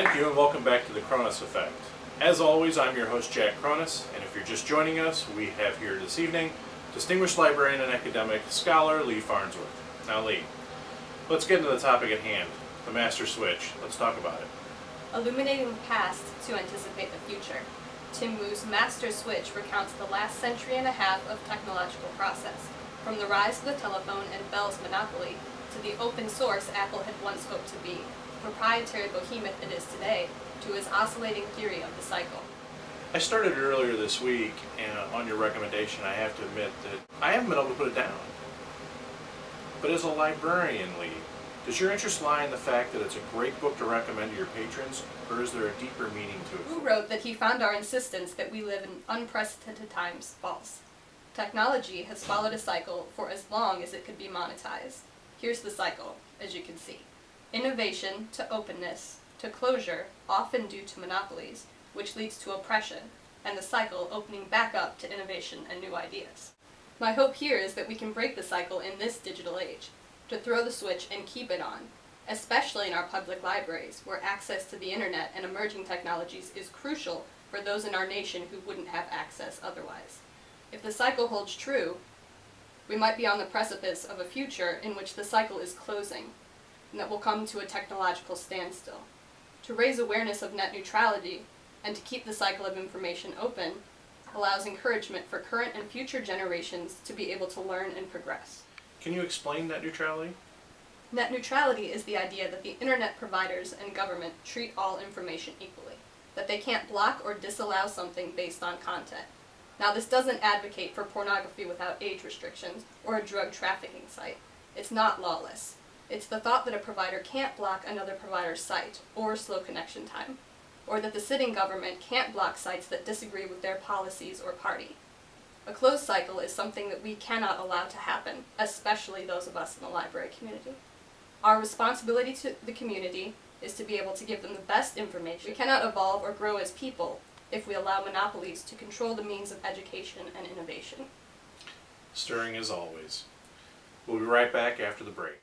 Thank you and welcome back to the Cronus Effect. As always, I'm your host Jack Cronus, and if you're just joining us, we have here this evening distinguished librarian and academic scholar Lee Farnsworth. Now Lee, let's get into the topic at hand, the master switch. Let's talk about it. Illuminating the past to anticipate the future. Tim Wu's master switch recounts the last century and a half of technological process, from the rise of the telephone and Bell's monopoly to the open source Apple had once hoped to be, the proprietary behemoth it is today, to his oscillating theory of the cycle. I started earlier this week, and on your recommendation, I have to admit that I haven't been able to put it down. But as a librarian, Lee, does your interest lie in the fact that it's a great book to recommend to your patrons, or is there a deeper meaning to it? Wu wrote that he found our insistence that we live in unprecedented times false. Technology has followed a cycle for as long as it could be monetized. Here's the cycle, as you can see. Innovation to openness to closure, often due to monopolies, which leads to oppression, and the cycle opening back up to innovation and new ideas. My hope here is that we can break the cycle in this digital age, to throw the switch and keep it on, especially in our public libraries, where access to the internet and emerging technologies is crucial for those in our nation who wouldn't have access otherwise. If the cycle holds true, we might be on the precipice of a future in which the cycle is closing, and that will come to a technological standstill. To raise awareness of net neutrality and to keep the cycle of information open allows encouragement for current and future generations to be able to learn and progress. Can you explain net neutrality? Net neutrality is the idea that the internet providers and government treat all information equally, that they can't block or disallow something based on content. Now, this doesn't advocate for pornography without age restrictions or a drug trafficking site. It's not lawless. It's the thought that a provider can't block another provider's site or slow connection time, or that the sitting government can't block sites that disagree with their policies or party. A closed cycle is something that we cannot allow to happen, especially those of us in the library community. Our responsibility to the community is to be able to give them the best information. We cannot evolve or grow as people if we allow monopolies to control the means of education and innovation. Stirring as always. We'll be right back after the break.